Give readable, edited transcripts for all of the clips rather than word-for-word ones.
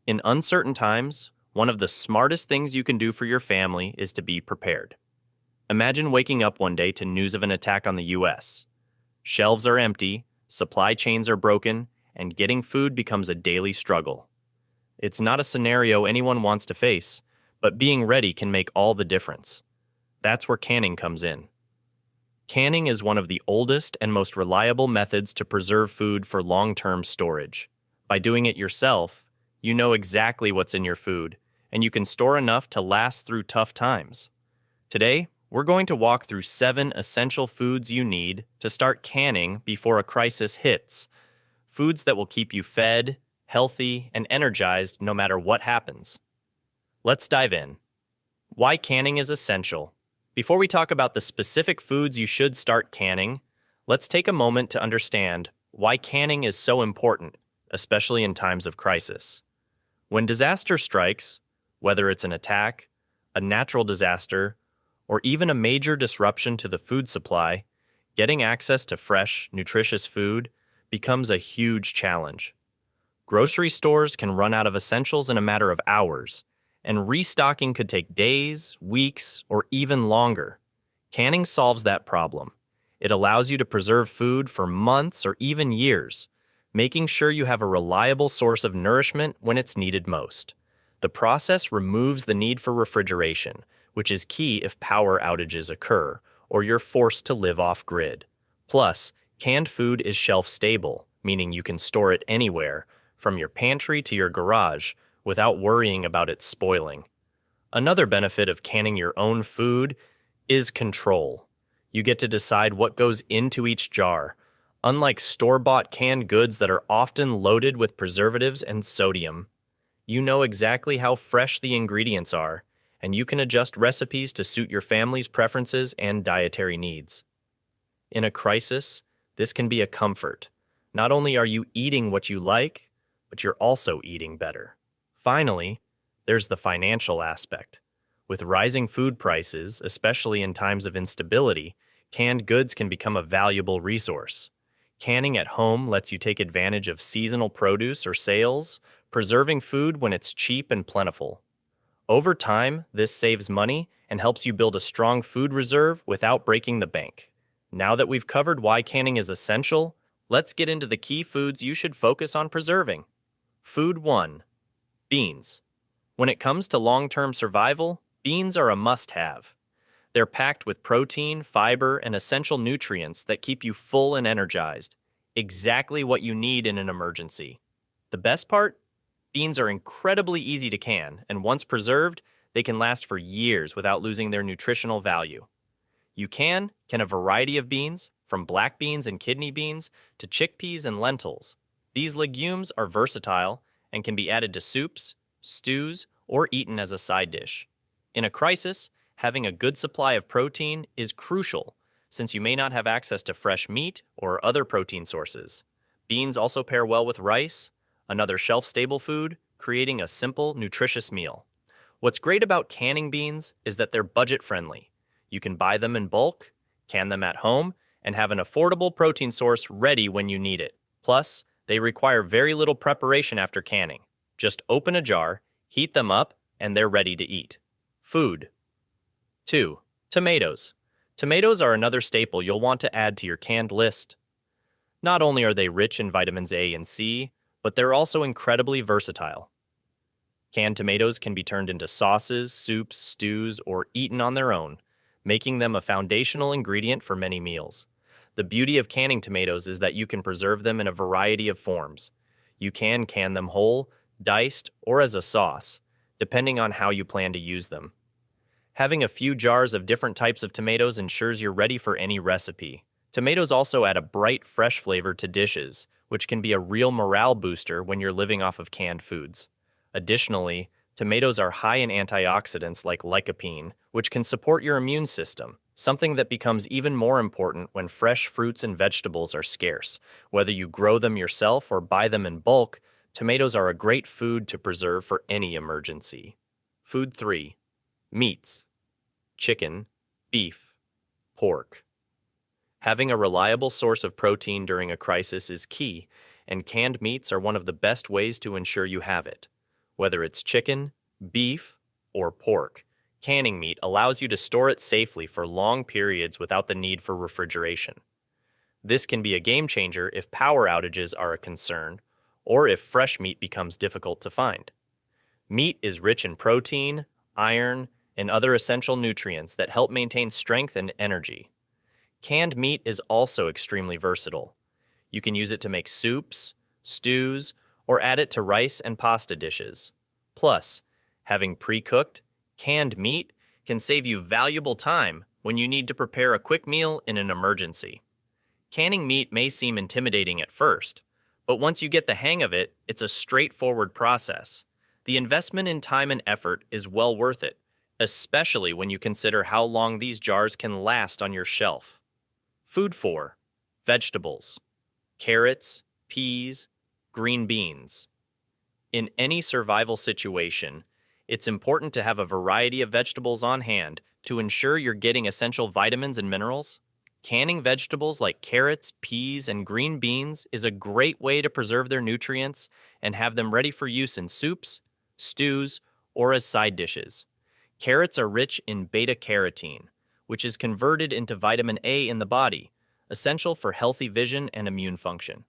In uncertain times, one of the smartest things you can do for your family is to be prepared. Imagine waking up one day to news of an attack on the US. Shelves are empty, supply chains are broken, and getting food becomes a daily struggle. It's not a scenario anyone wants to face, but being ready can make all the difference. That's where canning comes in. Canning is one of the oldest and most reliable methods to preserve food for long-term storage. By doing it yourself, you know exactly what's in your food, and you can store enough to last through tough times. Today, we're going to walk through 7 essential foods you need to start canning before a crisis hits. Foods that will keep you fed, healthy, and energized no matter what happens. Let's dive in. Why canning is essential. Before we talk about the specific foods you should start canning, let's take a moment to understand why canning is so important, especially in times of crisis. When disaster strikes, whether it's an attack, a natural disaster, or even a major disruption to the food supply, getting access to fresh, nutritious food becomes a huge challenge. Grocery stores can run out of essentials in a matter of hours, and restocking could take days, weeks, or even longer. Canning solves that problem. It allows you to preserve food for months or even years, making sure you have a reliable source of nourishment when it's needed most. The process removes the need for refrigeration, which is key if power outages occur or you're forced to live off-grid. Plus, canned food is shelf-stable, meaning you can store it anywhere, from your pantry to your garage, without worrying about it spoiling. Another benefit of canning your own food is control. You get to decide what goes into each jar, unlike store-bought canned goods that are often loaded with preservatives and sodium. You know exactly how fresh the ingredients are, and you can adjust recipes to suit your family's preferences and dietary needs. In a crisis, this can be a comfort. Not only are you eating what you like, but you're also eating better. Finally, there's the financial aspect. With rising food prices, especially in times of instability, canned goods can become a valuable resource. Canning at home lets you take advantage of seasonal produce or sales, preserving food when it's cheap and plentiful. Over time, this saves money and helps you build a strong food reserve without breaking the bank. Now that we've covered why canning is essential, let's get into the key foods you should focus on preserving. Food 1. Beans. When it comes to long-term survival, beans are a must-have. They're packed with protein, fiber, and essential nutrients that keep you full and energized. Exactly what you need in an emergency. The best part? Beans are incredibly easy to can, and once preserved, they can last for years without losing their nutritional value. You can a variety of beans, from black beans and kidney beans to chickpeas and lentils. These legumes are versatile and can be added to soups, stews, or eaten as a side dish. In a crisis, having a good supply of protein is crucial, since you may not have access to fresh meat or other protein sources. Beans also pair well with rice, another shelf-stable food, creating a simple, nutritious meal. What's great about canning beans is that they're budget-friendly. You can buy them in bulk, can them at home, and have an affordable protein source ready when you need it. Plus, they require very little preparation after canning. Just open a jar, heat them up, and they're ready to eat. Food. 2. Tomatoes. Tomatoes are another staple you'll want to add to your canned list. Not only are they rich in vitamins A and C, but they're also incredibly versatile. Canned tomatoes can be turned into sauces, soups, stews, or eaten on their own, making them a foundational ingredient for many meals. The beauty of canning tomatoes is that you can preserve them in a variety of forms. You can can them whole, diced, or as a sauce, depending on how you plan to use them. Having a few jars of different types of tomatoes ensures you're ready for any recipe. Tomatoes also add a bright, fresh flavor to dishes, which can be a real morale booster when you're living off of canned foods. Additionally, tomatoes are high in antioxidants like lycopene, which can support your immune system, something that becomes even more important when fresh fruits and vegetables are scarce. Whether you grow them yourself or buy them in bulk, tomatoes are a great food to preserve for any emergency. Food 3. Meats. Chicken, beef, pork. Having a reliable source of protein during a crisis is key, and canned meats are one of the best ways to ensure you have it. Whether it's chicken, beef, or pork, canning meat allows you to store it safely for long periods without the need for refrigeration. This can be a game changer if power outages are a concern or if fresh meat becomes difficult to find. Meat is rich in protein, iron, and other essential nutrients that help maintain strength and energy. Canned meat is also extremely versatile. You can use it to make soups, stews, or add it to rice and pasta dishes. Plus, having pre-cooked, canned meat can save you valuable time when you need to prepare a quick meal in an emergency. Canning meat may seem intimidating at first, but once you get the hang of it, it's a straightforward process. The investment in time and effort is well worth it, especially when you consider how long these jars can last on your shelf. Food for vegetables, carrots, peas, green beans. In any survival situation, it's important to have a variety of vegetables on hand to ensure you're getting essential vitamins and minerals. Canning vegetables like carrots, peas, and green beans is a great way to preserve their nutrients and have them ready for use in soups, stews, or as side dishes. Carrots are rich in beta-carotene, which is converted into vitamin A in the body, essential for healthy vision and immune function.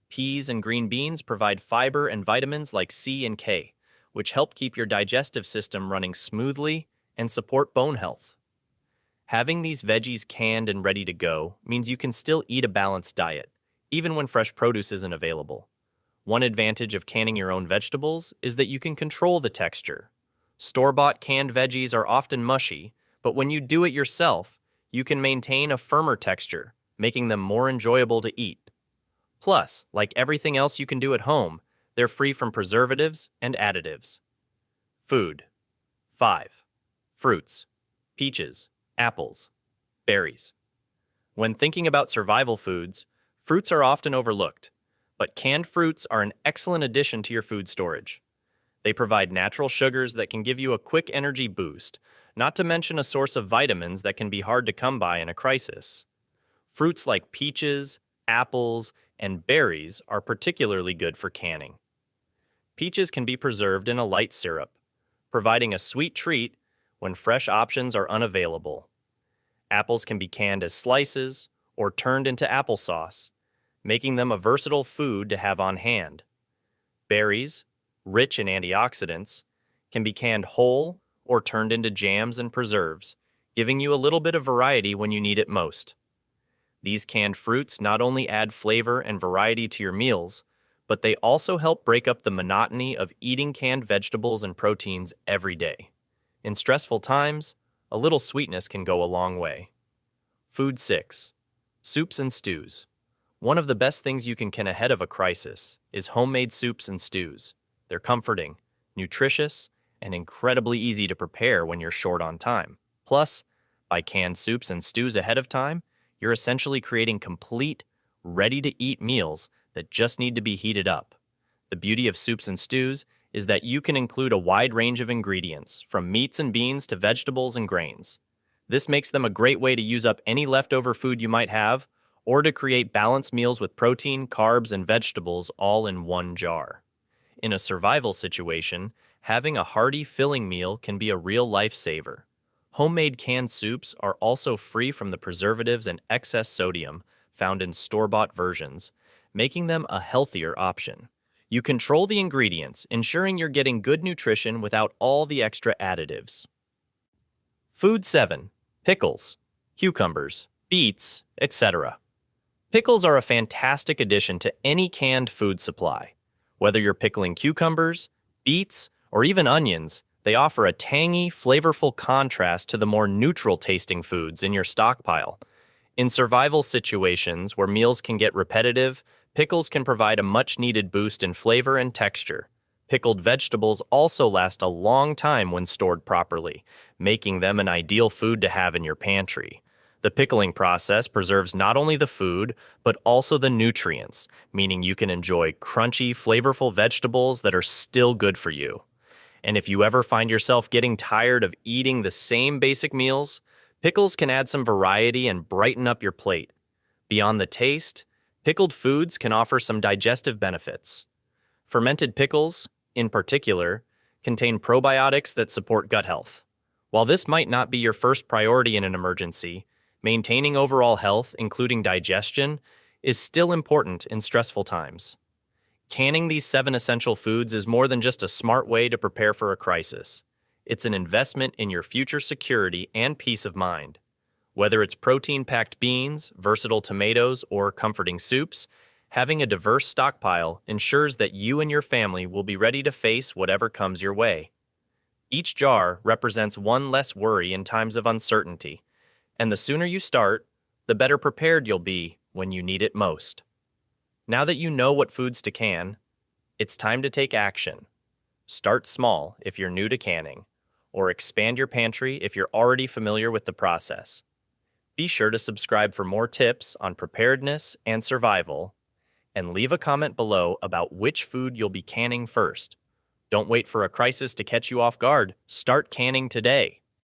Peas and green beans provide fiber and vitamins like C and K, which help keep your digestive system running smoothly and support bone health. Having these veggies canned and ready to go means you can still eat a balanced diet, even when fresh produce isn't available. One advantage of canning your own vegetables is that you can control the texture. Store-bought canned veggies are often mushy, but when you do it yourself, you can maintain a firmer texture, making them more enjoyable to eat. Plus, like everything else you can do at home, they're free from preservatives and additives. Food. 5. Fruits. Peaches, apples, berries. When thinking about survival foods, fruits are often overlooked, but canned fruits are an excellent addition to your food storage. They provide natural sugars that can give you a quick energy boost, not to mention a source of vitamins that can be hard to come by in a crisis. Fruits like peaches, apples, and berries are particularly good for canning. Peaches can be preserved in a light syrup, providing a sweet treat when fresh options are unavailable. Apples can be canned as slices or turned into applesauce, making them a versatile food to have on hand. Berries, rich in antioxidants, can be canned whole or turned into jams and preserves, giving you a little bit of variety when you need it most. These canned fruits not only add flavor and variety to your meals, but they also help break up the monotony of eating canned vegetables and proteins every day. In stressful times, a little sweetness can go a long way. Food 6. Soups and stews. One of the best things you can ahead of a crisis is homemade soups and stews. They're comforting, nutritious, and incredibly easy to prepare when you're short on time. Plus, by canned soups and stews ahead of time, you're essentially creating complete, ready-to-eat meals that just need to be heated up. The beauty of soups and stews is that you can include a wide range of ingredients, from meats and beans to vegetables and grains. This makes them a great way to use up any leftover food you might have, or to create balanced meals with protein, carbs, and vegetables all in one jar. In a survival situation, having a hearty, filling meal can be a real lifesaver. Homemade canned soups are also free from the preservatives and excess sodium found in store-bought versions, making them a healthier option. You control the ingredients, ensuring you're getting good nutrition without all the extra additives. Food 7. Pickles, cucumbers, beets, etc. Pickles are a fantastic addition to any canned food supply. Whether you're pickling cucumbers, beets, or even onions, they offer a tangy, flavorful contrast to the more neutral-tasting foods in your stockpile. In survival situations where meals can get repetitive, pickles can provide a much-needed boost in flavor and texture. Pickled vegetables also last a long time when stored properly, making them an ideal food to have in your pantry. The pickling process preserves not only the food, but also the nutrients, meaning you can enjoy crunchy, flavorful vegetables that are still good for you. And if you ever find yourself getting tired of eating the same basic meals, pickles can add some variety and brighten up your plate. Beyond the taste, pickled foods can offer some digestive benefits. Fermented pickles, in particular, contain probiotics that support gut health. While this might not be your first priority in an emergency, maintaining overall health, including digestion, is still important in stressful times. Canning these 7 essential foods is more than just a smart way to prepare for a crisis. It's an investment in your future security and peace of mind. Whether it's protein-packed beans, versatile tomatoes, or comforting soups, having a diverse stockpile ensures that you and your family will be ready to face whatever comes your way. Each jar represents one less worry in times of uncertainty, and the sooner you start, the better prepared you'll be when you need it most. Now that you know what foods to can, it's time to take action. Start small if you're new to canning, or expand your pantry if you're already familiar with the process. Be sure to subscribe for more tips on preparedness and survival, and leave a comment below about which food you'll be canning first. Don't wait for a crisis to catch you off guard. Start canning today.